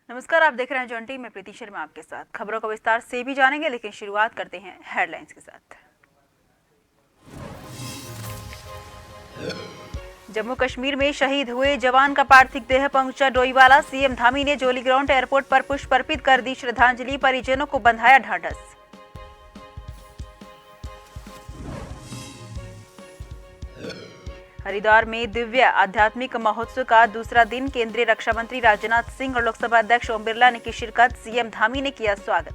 नमस्कार, आप देख रहे हैं जॉन्टी। मैं प्रीति शर्मा आपके साथ। खबरों को विस्तार से भी जानेंगे, लेकिन शुरुआत करते हैं हेडलाइंस के साथ। जम्मू कश्मीर में शहीद हुए जवान का पार्थिव देह पहुंचा डोईवाला। सीएम धामी ने जोली ग्राउंड एयरपोर्ट पर पुष्प अर्पित कर दी श्रद्धांजलि। परिजनों को बंधाया ढांढस। हरिद्वार में दिव्य आध्यात्मिक महोत्सव का दूसरा दिन। केंद्रीय रक्षा मंत्री राजनाथ सिंह और लोकसभा अध्यक्ष ओम बिरला ने की शिरकत। सीएम धामी ने किया स्वागत।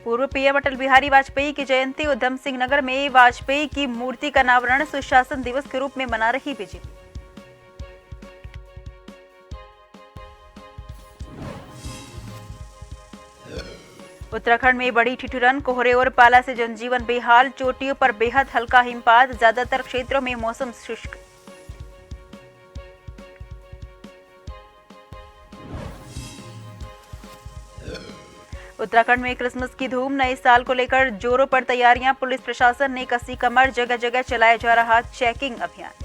पूर्व पीएम अटल बिहारी वाजपेयी की जयंती। उधम सिंह नगर में वाजपेयी की मूर्ति का अनावरण सुशासन दिवस के रूप में मना रही बीजेपी। उत्तराखंड में बड़ी ठिठुरन। कोहरे और पाला से जनजीवन बेहाल। चोटियों पर बेहद हल्का हिमपात। ज्यादातर क्षेत्रों में मौसम शुष्क। उत्तराखंड में क्रिसमस की धूम। नए साल को लेकर जोरों पर तैयारियां। पुलिस प्रशासन ने कसी कमर। जगह जगह चलाया जा रहा चेकिंग अभियान।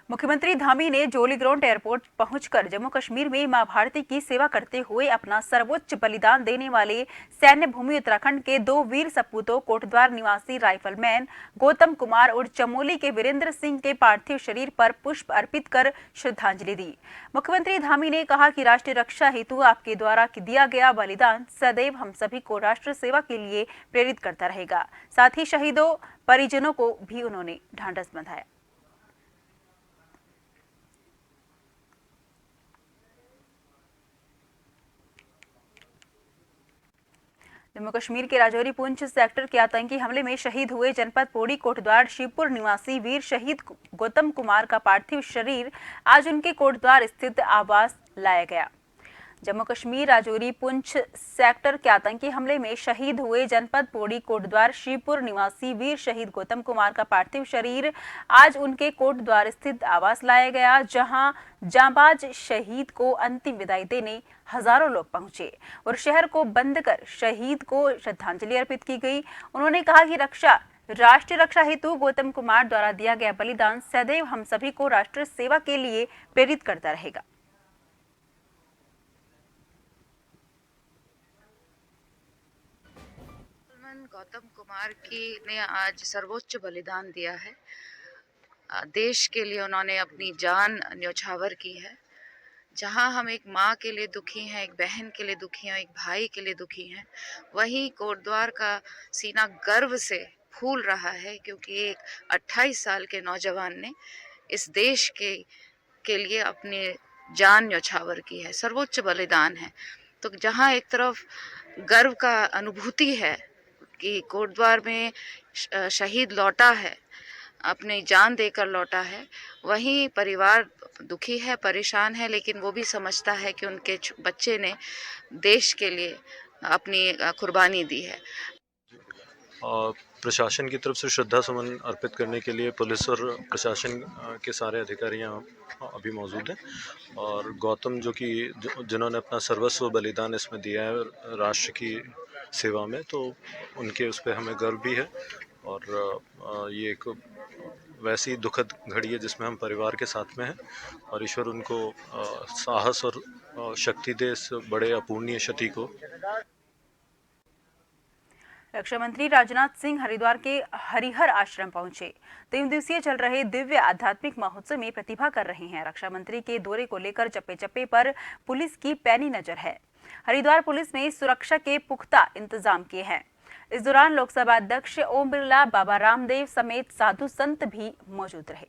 मुख्यमंत्री धामी ने जोली ग्राउंड एयरपोर्ट पहुंचकर जम्मू कश्मीर में मां भारती की सेवा करते हुए अपना सर्वोच्च बलिदान देने वाले सैन्य भूमि उत्तराखंड के 2 वीर सपूतों कोटद्वार निवासी राइफलमैन गौतम कुमार और चमोली के वीरेंद्र सिंह के पार्थिव शरीर पर पुष्प अर्पित कर श्रद्धांजलि दी। मुख्यमंत्री धामी ने कहा कि राष्ट्रीय रक्षा हेतु आपके द्वारा दिया गया बलिदान सदैव हम सभी को राष्ट्र सेवा के लिए प्रेरित करता रहेगा। साथ ही शहीदों परिजनों को भी उन्होंने ढांढस बंधाया। जम्मू कश्मीर के राजौरी पुंछ सेक्टर के आतंकी हमले में शहीद हुए जनपद पौड़ी कोटद्वार शिवपुर निवासी वीर शहीद गौतम कुमार का पार्थिव शरीर आज उनके कोटद्वार स्थित आवास लाया गया। जम्मू कश्मीर राजौरी पुंछ सेक्टर के आतंकी हमले में शहीद हुए जनपद पौड़ी कोटद्वार शिवपुर निवासी वीर शहीद गौतम कुमार का पार्थिव शरीर आज उनके कोटद्वार स्थित आवास लाया गया, जहां जांबाज शहीद को अंतिम विदाई देने हजारों लोग पहुंचे और शहर को बंद कर शहीद को श्रद्धांजलि अर्पित की गई। उन्होंने कहा कि राष्ट्रीय रक्षा हेतु गौतम कुमार द्वारा दिया गया बलिदान सदैव हम सभी को राष्ट्र सेवा के लिए प्रेरित करता रहेगा। गौतम कुमार की ने आज सर्वोच्च बलिदान दिया है। देश के लिए उन्होंने अपनी जान न्यौछावर की है। जहां हम एक माँ के लिए दुखी हैं, एक बहन के लिए दुखी हैं, एक भाई के लिए दुखी हैं, वहीं कोटद्वार का सीना गर्व से फूल रहा है, क्योंकि एक 28 साल के नौजवान ने इस देश के लिए अपनी जान न्यौछावर की है। सर्वोच्च बलिदान है। तो जहां एक तरफ गर्व का अनुभूति है कि कोटद्वार में शहीद लौटा है, अपनी जान देकर लौटा है, वहीं परिवार दुखी है, परेशान है, लेकिन वो भी समझता है कि उनके बच्चे ने देश के लिए अपनी कुर्बानी दी है। प्रशासन की तरफ से श्रद्धा सुमन अर्पित करने के लिए पुलिस और प्रशासन के सारे अधिकारी यहाँ अभी मौजूद हैं और गौतम जिन्होंने अपना सर्वस्व बलिदान इसमें दिया है राष्ट्र की सेवा में, तो उनके उस पर हमें गर्व भी है। और ये एक वैसी दुखद घड़ी है जिसमें हम परिवार के साथ में हैं और ईश्वर उनको साहस और शक्ति दे इस बड़े अपूर्णीय क्षति को। रक्षा मंत्री राजनाथ सिंह हरिद्वार के हरिहर आश्रम पहुंचे। 3 दिवसीय चल रहे दिव्य आध्यात्मिक महोत्सव में प्रतिभा कर रहे हैं। रक्षा मंत्री के दौरे को लेकर चप्पे चप्पे पर पुलिस की पैनी नजर है। हरिद्वार पुलिस ने सुरक्षा के पुख्ता इंतजाम किए हैं। इस दौरान लोकसभा अध्यक्ष ओम बिरला, बाबा रामदेव समेत साधु संत भी मौजूद रहे।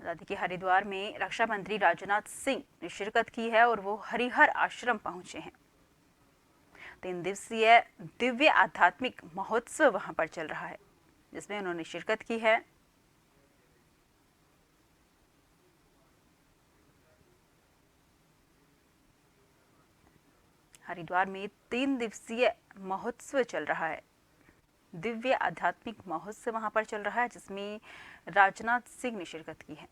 बता दें कि हरिद्वार में रक्षा मंत्री राजनाथ सिंह ने शिरकत की है और वो हरिहर आश्रम पहुंचे हैं। 3 दिवसीय दिव्य आध्यात्मिक महोत्सव वहां पर चल रहा है, जिसमें उन्होंने शिरकत की है। हरिद्वार में 3 दिवसीय महोत्सव चल रहा है, दिव्य आध्यात्मिक महोत्सव वहां पर चल रहा है, जिसमें राजनाथ सिंह ने शिरकत की है।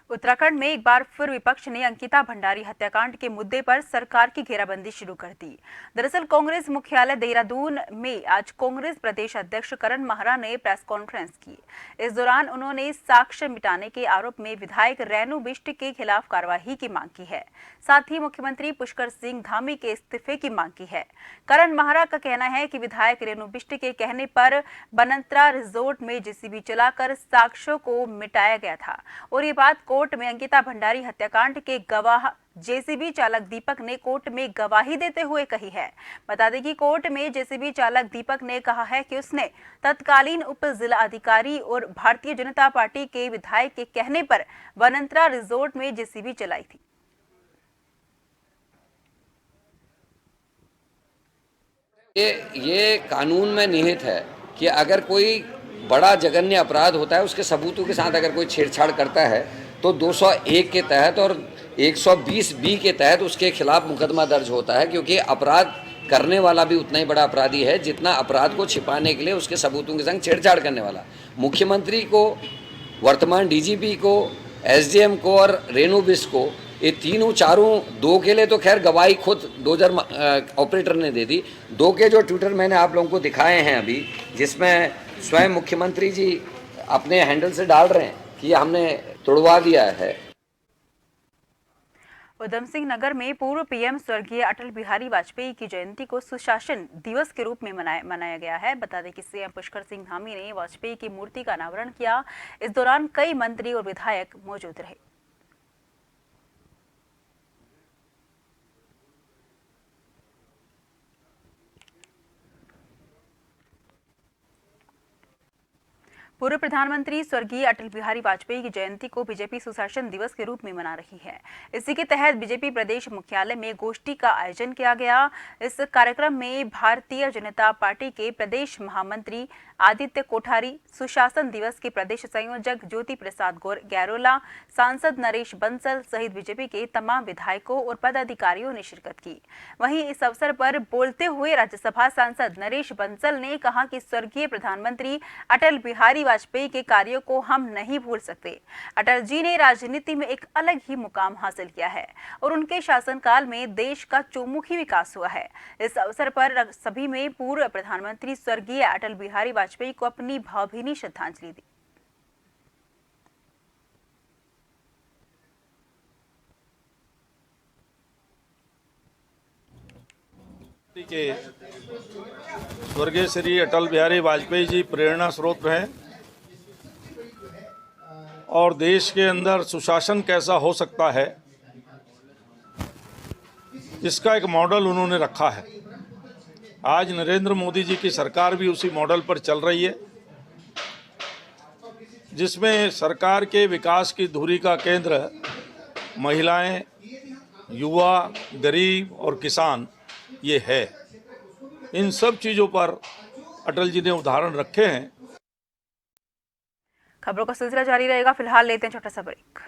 उत्तराखंड में एक बार फिर विपक्ष ने अंकिता भंडारी हत्याकांड के मुद्दे पर सरकार की घेराबंदी शुरू कर दी। दरअसल कांग्रेस मुख्यालय देहरादून में आज कांग्रेस प्रदेश अध्यक्ष करण माहरा ने प्रेस कॉन्फ्रेंस की। इस दौरान उन्होंने साक्ष्य मिटाने के आरोप में विधायक रेणु बिष्ट के खिलाफ कार्रवाई की मांग की है। साथ ही मुख्यमंत्री पुष्कर सिंह धामी के इस्तीफे की मांग की है। करण माहरा का कहना है कि विधायक रेणु बिष्ट के कहने पर बनंतरा रिजोर्ट में जेसीबी चलाकर साक्ष्यों को मिटाया गया था और ये बात कोर्ट में अंकिता भंडारी हत्याकांड के गवाह जेसीबी चालक दीपक ने कोर्ट में गवाही देते हुए कही है। बता दें कि कोर्ट में जेसीबी चालक दीपक ने कहा है कि उसने तत्कालीन उप जिला अधिकारी और भारतीय जनता पार्टी के विधायक के कहने पर बनंतरा रिजोर्ट में जेसीबी चलाई थी। ये कानून में निहित है कि अगर कोई बड़ा जघन्य अपराध होता है, उसके सबूतों के साथ अगर कोई छेड़छाड़ करता है तो 201 के तहत और 120 बी के तहत उसके खिलाफ मुकदमा दर्ज होता है, क्योंकि अपराध करने वाला भी उतना ही बड़ा अपराधी है जितना अपराध को छिपाने के लिए उसके सबूतों के संग छेड़छाड़ करने वाला। मुख्यमंत्री को, वर्तमान डीजीपी को, एसडीएम को और रेणु बिष्ट को, ये तीनों चारों, 2 के लिए तो खैर गवाही खुद डोजर ऑपरेटर ने दे दी। 2 के जो ट्विटर मैंने आप लोगों को दिखाए हैं अभी, जिसमें स्वयं मुख्यमंत्री जी अपने हैंडल से डाल रहे हैं कि हमने तोड़वा दिया है। उधम सिंह नगर में पूर्व पीएम स्वर्गीय अटल बिहारी वाजपेयी की जयंती को सुशासन दिवस के रूप में मनाया गया है। बता दें कि सीएम पुष्कर सिंह धामी ने वाजपेयी की मूर्ति का अनावरण किया। इस दौरान कई मंत्री और विधायक मौजूद रहे। पूर्व प्रधानमंत्री स्वर्गीय अटल बिहारी वाजपेयी की जयंती को बीजेपी सुशासन दिवस के रूप में मना रही है। इसी के तहत बीजेपी प्रदेश मुख्यालय में गोष्ठी का आयोजन किया गया। इस कार्यक्रम में भारतीय जनता पार्टी के प्रदेश महामंत्री आदित्य कोठारी, सुशासन दिवस के प्रदेश संयोजक ज्योति प्रसाद गैरोला, सांसद नरेश बंसल सहित बीजेपी के तमाम विधायकों और पदाधिकारियों ने शिरकत की। वहीं इस अवसर पर बोलते हुए राज्यसभा सांसद नरेश बंसल ने कहा कि स्वर्गीय प्रधानमंत्री अटल बिहारी वाजपेयी के कार्यों को हम नहीं भूल सकते। अटल जी ने राजनीति में एक अलग ही मुकाम हासिल किया है और उनके शासनकाल में देश का चौमुखी विकास हुआ है। इस अवसर पर सभी में पूर्व प्रधानमंत्री स्वर्गीय अटल बिहारी वाजपेयी को अपनी भावभीनी श्रद्धांजलि दी। के स्वर्गीय श्री अटल बिहारी वाजपेयी जी प्रेरणा स्रोत हैं और देश के अंदर सुशासन कैसा हो सकता है इसका एक मॉडल उन्होंने रखा है। आज नरेंद्र मोदी जी की सरकार भी उसी मॉडल पर चल रही है, जिसमें सरकार के विकास की धुरी का केंद्र महिलाएं, युवा, गरीब और किसान ये है। इन सब चीज़ों पर अटल जी ने उदाहरण रखे हैं। खबरों का सिलसिला जारी रहेगा। फिलहाल लेते हैं छोटा सा ब्रेक।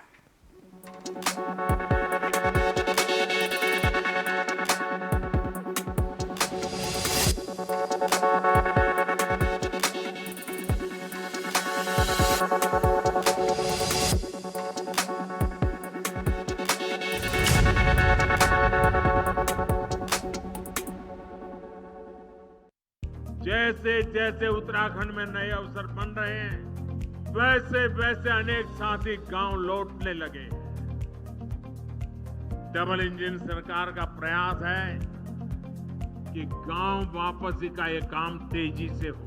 जैसे जैसे उत्तराखंड में नए अवसर बन रहे हैं, वैसे वैसे अनेक साथी गांव लौटने लगे। डबल इंजन सरकार का प्रयास है कि गांव वापसी का ये काम तेजी से हो।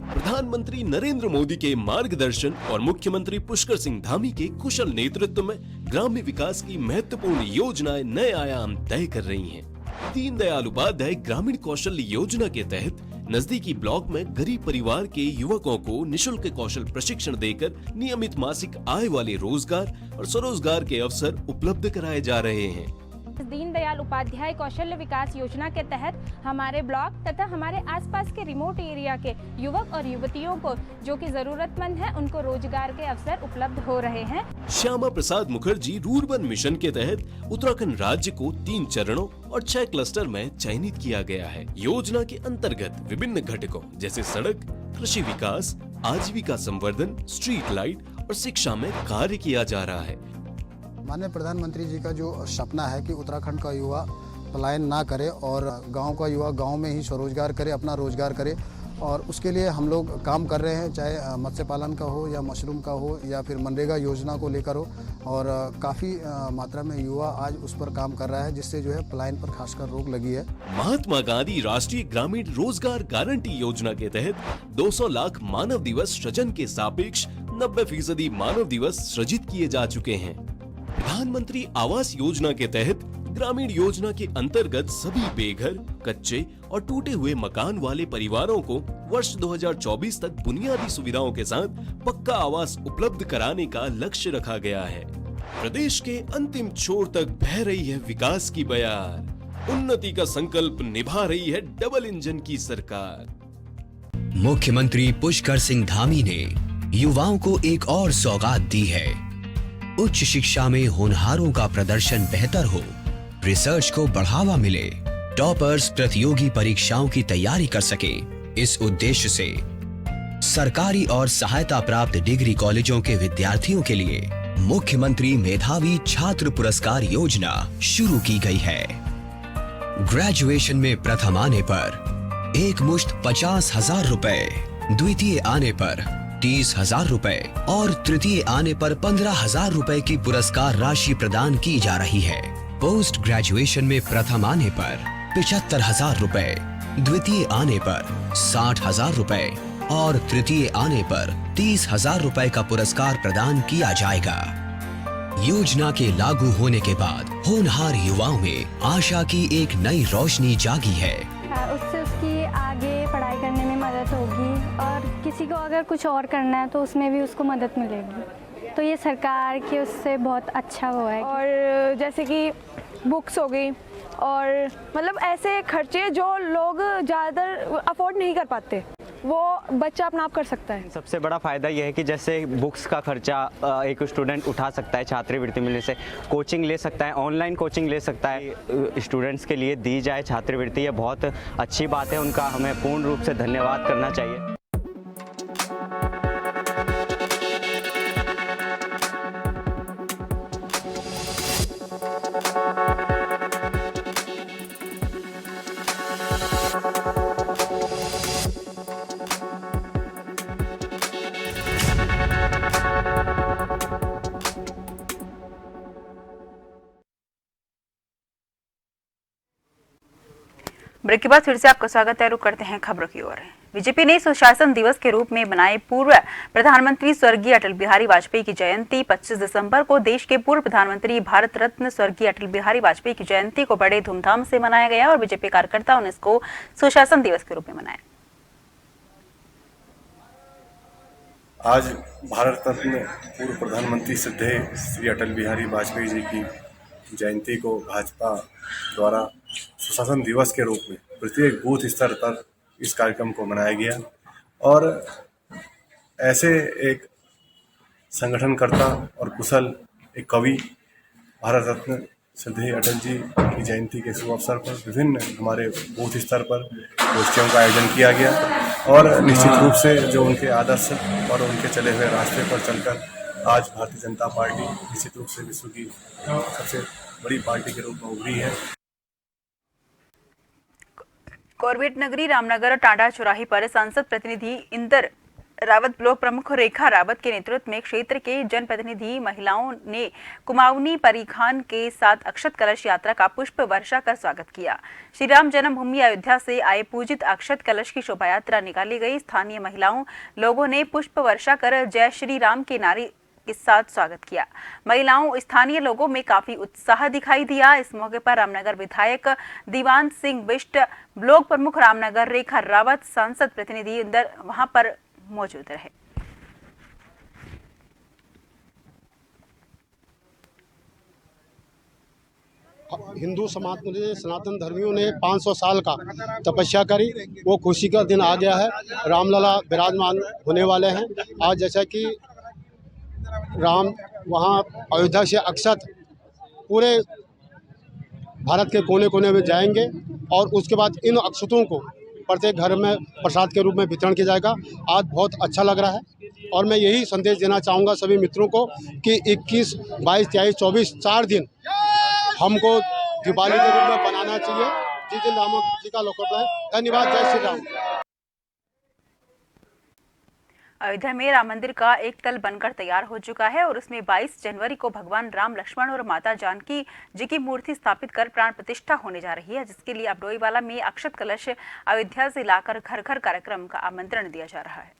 प्रधानमंत्री नरेंद्र मोदी के मार्गदर्शन और मुख्यमंत्री पुष्कर सिंह धामी के कुशल नेतृत्व में ग्राम्य विकास की महत्वपूर्ण योजनाएं नए आयाम तय कर रही हैं। दीनदयाल उपाध्याय ग्रामीण कौशल योजना के तहत नजदीकी ब्लॉक में गरीब परिवार के युवकों को निशुल्क कौशल प्रशिक्षण देकर नियमित मासिक आय वाले रोजगार और स्वरोजगार के अवसर उपलब्ध कराए जा रहे हैं। दीनदयाल उपाध्याय कौशल्य विकास योजना के तहत हमारे ब्लॉक तथा हमारे आसपास के रिमोट एरिया के युवक और युवतियों को जो कि जरूरतमंद है उनको रोजगार के अवसर उपलब्ध हो रहे हैं। श्यामा प्रसाद मुखर्जी रूरबन मिशन के तहत उत्तराखंड राज्य को 3 चरणों और 6 क्लस्टर में चयनित किया गया है। योजना के अंतर्गत विभिन्न घटकों जैसे सड़क, कृषि विकास, आजीविका संवर्धन, स्ट्रीट लाइट और शिक्षा में कार्य किया जा रहा है। माननीय प्रधानमंत्री जी का जो सपना है कि उत्तराखंड का युवा पलायन ना करे और गांव का युवा गांव में ही स्वरोजगार करे, अपना रोजगार करे, और उसके लिए हम लोग काम कर रहे हैं, चाहे मत्स्य पालन का हो या मशरूम का हो या फिर मनरेगा योजना को लेकर हो, और काफ़ी मात्रा में युवा आज उस पर काम कर रहा है, जिससे जो है पलायन पर खासकर रोक लगी है। महात्मा गांधी राष्ट्रीय ग्रामीण रोजगार गारंटी योजना के तहत 200 लाख मानव दिवस सृजन के सापेक्ष 90% मानव दिवस सृजित किए जा चुके हैं। प्रधानमंत्री आवास योजना के तहत ग्रामीण योजना के अंतर्गत सभी बेघर, कच्चे और टूटे हुए मकान वाले परिवारों को वर्ष 2024 तक बुनियादी सुविधाओं के साथ पक्का आवास उपलब्ध कराने का लक्ष्य रखा गया है। प्रदेश के अंतिम छोर तक बह रही है विकास की बयार, उन्नति का संकल्प निभा रही है डबल इंजन की सरकार। मुख्यमंत्री पुष्कर सिंह धामी ने युवाओं को एक और सौगात दी है। उच्च शिक्षा में होनहारों का प्रदर्शन बेहतर हो, रिसर्च को बढ़ावा मिले, टॉपर्स प्रतियोगी परीक्षाओं की तैयारी कर सके। इस उद्देश्य से सरकारी और सहायता प्राप्त डिग्री कॉलेजों के विद्यार्थियों के लिए मुख्यमंत्री मेधावी छात्र पुरस्कार योजना शुरू की गई है। ग्रेजुएशन में प्रथम आने पर एक मुश्त 50,000 रुपए, द्वितीय आने पर 30,000 रुपए और तृतीय आने पर 15,000 रुपए की पुरस्कार राशि प्रदान की जा रही है। पोस्ट ग्रेजुएशन में प्रथम आने पर 75,000 रुपए, द्वितीय आने पर 60,000 रुपए और तृतीय आने पर 30,000 रुपए का पुरस्कार प्रदान किया जाएगा। योजना के लागू होने के बाद होनहार युवाओं में आशा की एक नई रोशनी जागी है। उससे उसकी आगे पढ़ाई करने में मदद होगी और किसी को अगर कुछ और करना है तो उसमें भी उसको मदद मिलेगी। तो ये सरकार की उससे बहुत अच्छा हुआ है। और जैसे कि बुक्स हो गई और मतलब ऐसे खर्चे जो लोग ज़्यादातर अफोर्ड नहीं कर पाते, वो बच्चा अपना आप कर सकता है। सबसे बड़ा फ़ायदा यह है कि जैसे बुक्स का खर्चा एक स्टूडेंट उठा सकता है, छात्रवृत्ति मिलने से कोचिंग ले सकता है, ऑनलाइन कोचिंग ले सकता है। स्टूडेंट्स के लिए दी जाए छात्रवृत्ति, ये बहुत अच्छी बात है, उनका हमें पूर्ण रूप से धन्यवाद करना चाहिए। ब्रेक के बाद फिर से आपका स्वागत है। रुक करते हैं खबरों की ओर। बीजेपी ने सुशासन दिवस के रूप में मनाए पूर्व प्रधानमंत्री स्वर्गीय अटल बिहारी वाजपेयी की जयंती। 25 दिसंबर को देश के पूर्व प्रधानमंत्री भारत रत्न स्वर्गीय अटल बिहारी वाजपेयी की जयंती को बड़े धूमधाम से मनाया गया और बीजेपी कार्यकर्ताओं ने इसको सुशासन दिवस के रूप में मनाया। आज भारत रत्न पूर्व प्रधानमंत्री श्रद्धेय श्री अटल बिहारी वाजपेयी जी की जयंती को भाजपा द्वारा सुशासन दिवस के रूप में प्रत्येक बूथ स्तर पर इस कार्यक्रम को मनाया गया और ऐसे एक संगठनकर्ता और कुशल एक कवि भारत रत्न श्रद्धेय अटल जी की जयंती के शुभ अवसर पर विभिन्न हमारे बूथ स्तर पर गोष्ठियों का आयोजन किया गया और निश्चित रूप से जो उनके आदर्श और उनके चले हुए रास्ते पर चलकर आज भारतीय जनता पार्टी निश्चित रूप से विश्व की सबसे बड़ी पार्टी के रूप में उभरी है। कॉर्बेट नगरी रामनगर टांडा चौराहे पर सांसद प्रतिनिधि इंदर रावत ब्लॉक प्रमुख रेखा रावत के नेतृत्व में क्षेत्र के जनप्रतिनिधि महिलाओं ने कुमाऊनी परिखान के साथ अक्षत कलश यात्रा का पुष्प वर्षा कर स्वागत किया। श्री राम जन्मभूमि अयोध्या से आए पूजित अक्षत कलश की शोभा यात्रा निकाली गई। स्थानीय महिलाओं लोगों ने पुष्प वर्षा कर जय श्री राम के नारे के साथ स्वागत किया। महिलाओं स्थानीय लोगों में काफी उत्साह दिखाई दिया। इस मौके पर रामनगर विधायक दीवान सिंह बिष्ट, ब्लॉक प्रमुख रामनगर रेखा रावत, सांसद प्रतिनिधि इंदर वहां पर मौजूद रहे। हिंदू समाज ने, सनातन धर्मियों ने 500 साल का तपस्या करी, वो खुशी का दिन आ गया है। रामलला विराजमान होने वाले हैं। आज जैसा कि राम वहाँ अयोध्या से अक्षत पूरे भारत के कोने कोने में जाएंगे और उसके बाद इन अक्षतों को प्रत्येक घर में प्रसाद के रूप में वितरण किया जाएगा। आज बहुत अच्छा लग रहा है और मैं यही संदेश देना चाहूँगा सभी मित्रों को कि 21, 22, 23, 24 4 दिन हमको दिवाली के रूप में बनाना चाहिए, जिस दिन राम जी का लोकार्पण है। धन्यवाद। जय श्री राम। अयोध्या में राम मंदिर का एक तल बनकर तैयार हो चुका है और उसमें 22 जनवरी को भगवान राम, लक्ष्मण और माता जानकी जी की मूर्ति स्थापित कर प्राण प्रतिष्ठा होने जा रही है, जिसके लिए अब डोईवाला में अक्षत कलश अयोध्या से लाकर घर घर कार्यक्रम का आमंत्रण दिया जा रहा है।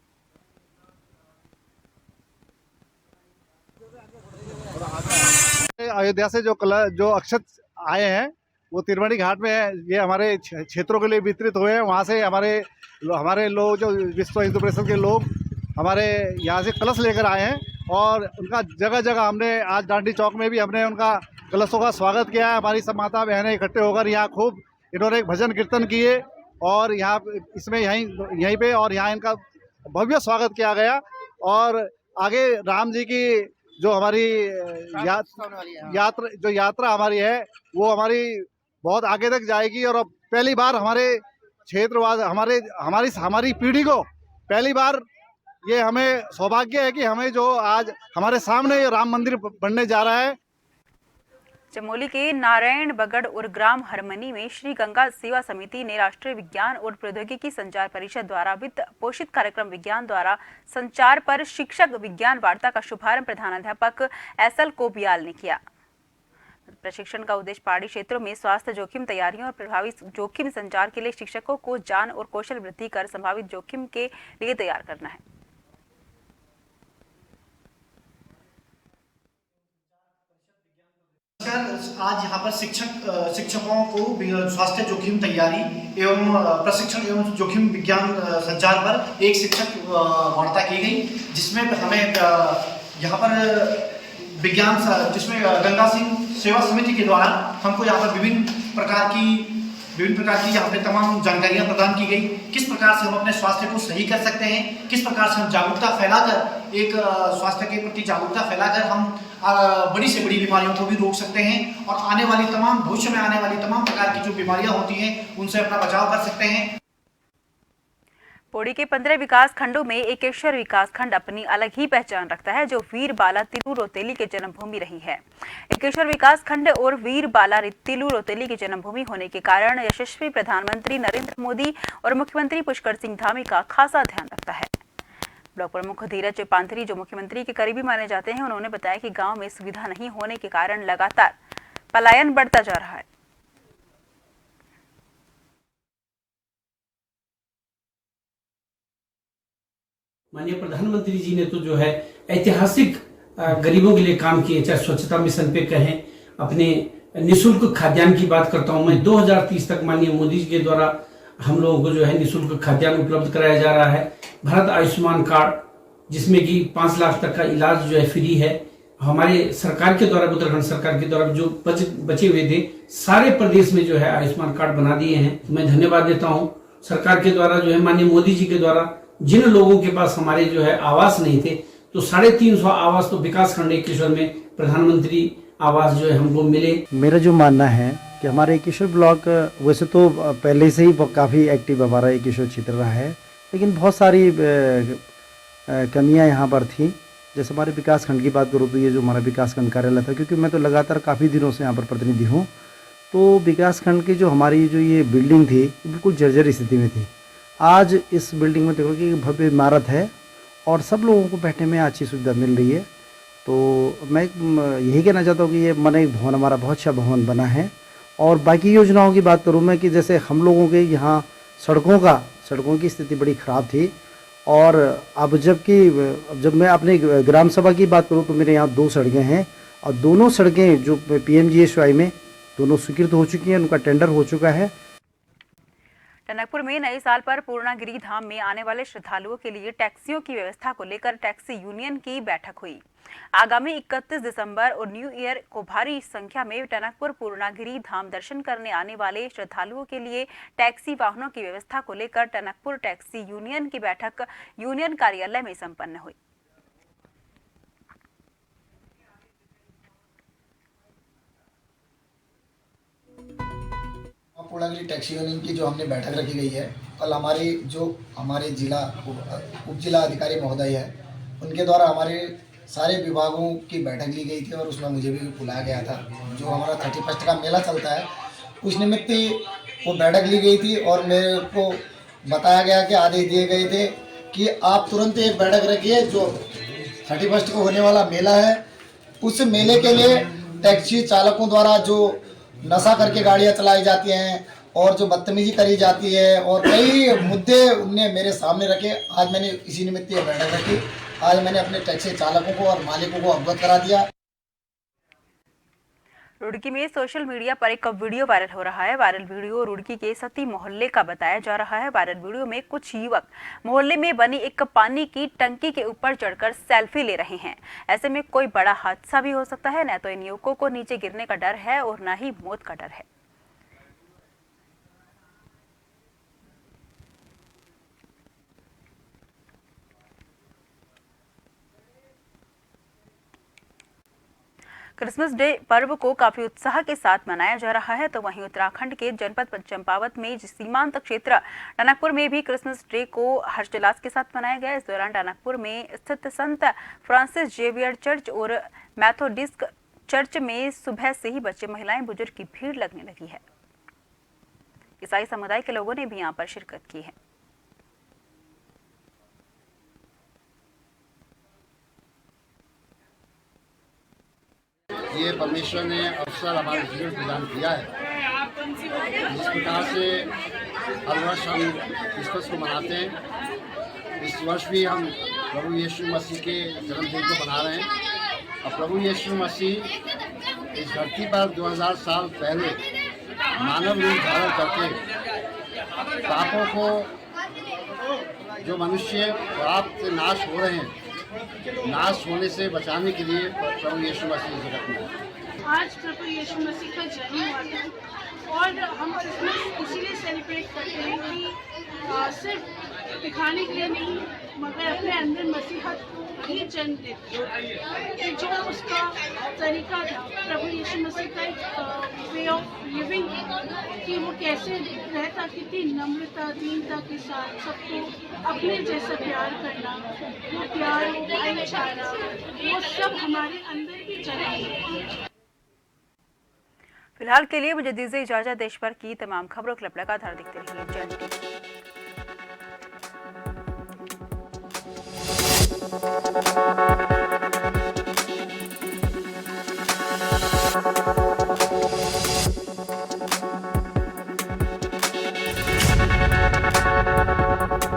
अयोध्या से जो अक्षत आए हैं वो त्रिवेणी घाट में है। ये हमारे क्षेत्रों के लिए वितरित हुए हैं। वहाँ से हमारे लोग जो विश्व हिंदू परिषद के लोग हमारे यहाँ से कलश लेकर आए हैं और उनका जगह जगह हमने आज डांडी चौक में भी हमने उनका कलशों का स्वागत किया है। हमारी सब माता बहनें इकट्ठे होकर यहाँ खूब इन्होंने एक भजन कीर्तन किए और यहाँ इसमें यहीं पे और यहाँ इनका भव्य स्वागत किया गया। और आगे राम जी की जो हमारी यात्रा हमारी है वो हमारी बहुत आगे तक जाएगी। और अब पहली बार हमारे क्षेत्रवाद हमारी पीढ़ी को पहली बार ये हमें सौभाग्य है कि हमें जो आज हमारे सामने ये राम मंदिर बनने जा रहा है। चमोली के नारायण बगड़ और ग्राम हरमनी में श्री गंगा सेवा समिति ने राष्ट्रीय विज्ञान और प्रौद्योगिकी संचार परिषद द्वारा वित्त पोषित कार्यक्रम विज्ञान द्वारा संचार पर शिक्षक विज्ञान वार्ता का शुभारंभ प्रधानाध्यापक SL कोबियाल ने किया। प्रशिक्षण का उद्देश्य पहाड़ी क्षेत्रों में स्वास्थ्य जोखिम तैयारियों और प्रभावी जोखिम संचार के लिए शिक्षकों को ज्ञान और कौशल वृद्धि कर संभावित जोखिम के लिए तैयार करना है। आज यहाँ पर शिक्षकों को स्वास्थ्य जोखिम तैयारी एवं प्रशिक्षण एवं जोखिम विज्ञान संचार पर एक शिक्षक वार्ता की गई, जिसमें हमें यहाँ पर विज्ञान जिसमें गंगा सिंह सेवा समिति के द्वारा हमको यहाँ पर विभिन्न प्रकार की यहाँ पे तमाम जानकारियाँ प्रदान की गई। किस प्रकार से हम अपने स्वास्थ्य को सही कर सकते हैं, किस प्रकार से हम जागरूकता फैलाकर एक स्वास्थ्य के प्रति जागरूकता फैलाकर हम बड़ी से बड़ी बीमारियों को भी रोक सकते हैं और आने वाली भविष्य में आने वाली तमाम प्रकार की जो बीमारियां होती हैं उनसे अपना बचाव कर सकते हैं। पौड़ी के 15 विकास खंडों में एकेश्वर विकास खंड अपनी अलग ही पहचान रखता है, जो वीर बाला तिलू रोतेली के जन्मभूमि रही है। एकेश्वर विकास खंड और वीर बाला तिलू रोतेली की जन्मभूमि होने के कारण यशस्वी प्रधानमंत्री नरेंद्र मोदी और मुख्यमंत्री पुष्कर सिंह धामी का खासा ध्यान रखता है। ब्लॉक प्रमुख धीरज पांथरी, जो मुख्यमंत्री के करीबी माने जाते हैं, उन्होंने बताया कि गांव में सुविधा नहीं होने के कारण लगातार पलायन बढ़ता जा रहा है। माननीय प्रधानमंत्री जी ने तो जो है ऐतिहासिक गरीबों के लिए काम किए, चाहे स्वच्छता मिशन पे कहें, अपने निःशुल्क खाद्यान्न की बात करता हूं मैं, 2030 तक माननीय मोदी जी के द्वारा हम लोगों को जो है निःशुल्क खाद्यान्न उपलब्ध कराया जा रहा है। भारत आयुष्मान कार्ड, जिसमें कि 5 लाख तक का इलाज जो है फ्री है। हमारे सरकार के द्वारा, उत्तराखंड सरकार के द्वारा जो बचे हुए थे सारे प्रदेश में जो है आयुष्मान कार्ड बना दिए हैं। मैं धन्यवाद देता हूँ सरकार के द्वारा, जो है माननीय मोदी जी के द्वारा। जिन लोगों के पास हमारे जो है आवास नहीं थे, तो 350 आवास तो विकास खंड एकेश्वर में प्रधानमंत्री आवास जो है हमको मिले। मेरा जो मानना है कि हमारे एकेश्वर ब्लॉक वैसे तो पहले से ही काफ़ी एक्टिव हमारा एकेश्वर क्षेत्र रहा है, लेकिन बहुत सारी कमियां यहाँ पर थी। जैसे हमारे विकास खंड की बात करूँ तो ये जो हमारा विकास खंड कार्यालय था, क्योंकि मैं तो लगातार काफ़ी दिनों से यहाँ पर प्रतिनिधि हूँ, तो विकास खंड की जो हमारी जो ये बिल्डिंग थी बिल्कुल जर्जर स्थिति में थी। आज इस बिल्डिंग में देखो कि भव्य इमारत है और सब लोगों को बैठने में अच्छी सुविधा मिल रही है। तो मैं यही कहना चाहता हूँ कि ये मनरेगा भवन हमारा बहुत अच्छा भवन बना है। और बाकी योजनाओं की बात करूँ मैं कि जैसे हम लोगों के यहाँ सड़कों की स्थिति बड़ी ख़राब थी, और अब जब मैं अपने ग्राम सभा की बात करूँ तो मेरे यहाँ 2 सड़कें हैं, और दोनों सड़कें जो PMGSY में दोनों स्वीकृत हो चुकी हैं, उनका टेंडर हो चुका है। टनकपुर में नए साल पर पूर्णागिरि धाम में आने वाले श्रद्धालुओं के लिए टैक्सियों की व्यवस्था को लेकर टैक्सी यूनियन की बैठक हुई। आगामी 31 दिसंबर और न्यू ईयर को भारी संख्या में टनकपुर पूर्णागिरि धाम दर्शन करने आने वाले श्रद्धालुओं के लिए टैक्सी वाहनों की व्यवस्था को लेकर टनकपुर टैक्सी यूनियन की बैठक यूनियन कार्यालय में संपन्न हुई। पूर्णागिरि टैक्सी यूनियन की जो हमने बैठक रखी गई है, कल हमारे जिला उप जिला अधिकारी महोदय है, उनके द्वारा हमारे सारे विभागों की बैठक ली गई थी और उसमें मुझे भी बुलाया गया था। जो हमारा 31 का मेला चलता है उस निमित्त वो बैठक ली गई थी और मेरे को बताया गया कि आदेश दिए गए थे कि आप तुरंत एक बैठक रखिए। जो 31 को होने वाला मेला है उस मेले के लिए टैक्सी चालकों द्वारा जो नशा करके गाड़ियां चलाई जाती हैं और जो बदतमीजी करी जाती है और कई मुद्दे उनने मेरे सामने रखे। आज मैंने इसी निमित्त ये बैठक रखी। आज मैंने अपने टैक्सी चालकों को और मालिकों को अवगत करा दिया। रुड़की में सोशल मीडिया पर एक वीडियो वायरल हो रहा है। वायरल वीडियो रुड़की के सती मोहल्ले का बताया जा रहा है। वायरल वीडियो में कुछ युवक मोहल्ले में बनी एक पानी की टंकी के ऊपर चढ़कर सेल्फी ले रहे हैं। ऐसे में कोई बड़ा हादसा भी हो सकता है। न तो इन युवकों को नीचे गिरने का डर है और न ही मौत का डर है। क्रिसमस डे पर्व को काफी उत्साह के साथ मनाया जा रहा है, तो वहीं उत्तराखंड के जनपद चंपावत में सीमांत क्षेत्र टनकपुर में भी क्रिसमस डे को हर्षोल्लास के साथ मनाया गया। इस दौरान टनकपुर में स्थित संत फ्रांसिस जेवियर चर्च और मैथोडिस्ट चर्च में सुबह से ही बच्चे, महिलाएं, बुजुर्ग की भीड़ लगने लगी है। ईसाई समुदाय के लोगों ने भी यहाँ पर शिरकत की है। ये परमेश्वर ने अवसर हमारे जीवन प्रदान किया है। जिस प्रकार से हर वर्ष हम क्रिसमस को मनाते हैं, इस वर्ष भी हम प्रभु यीशु मसीह के जन्मदिन को मना रहे हैं। और प्रभु यीशु मसीह इस धरती पर 2000 साल पहले मानव रूप धारण करके पापों को, जो मनुष्य पाप से नाश हो रहे हैं, नाश होने से बचाने के लिए प्रभु यीशु मसीह जगत में आज प्रभु यीशु मसीह का जन्म हुआ था और हम क्रिसमस इसीलिए सेलिब्रेट करते हैं कि सिर्फ दिखाने के लिए नहीं, मगर अपने अंदर मसीहत ही जन्म देते हैं। जो उसका तरीका था प्रभु यीशु मसीह का एक वे ऑफ लिविंग, कि वो कैसे रहता, कितनी नम्रता, दीनता के साथ सबको अपने जैसा प्यार करना, वो प्यार, वो भाईचारा, वो सब हमारे अंदर भी चला। फिलहाल के लिए मुझे दीजिए इजाजत। देश भर की तमाम खबरों के लगातार देखते रहिए जय हिंद।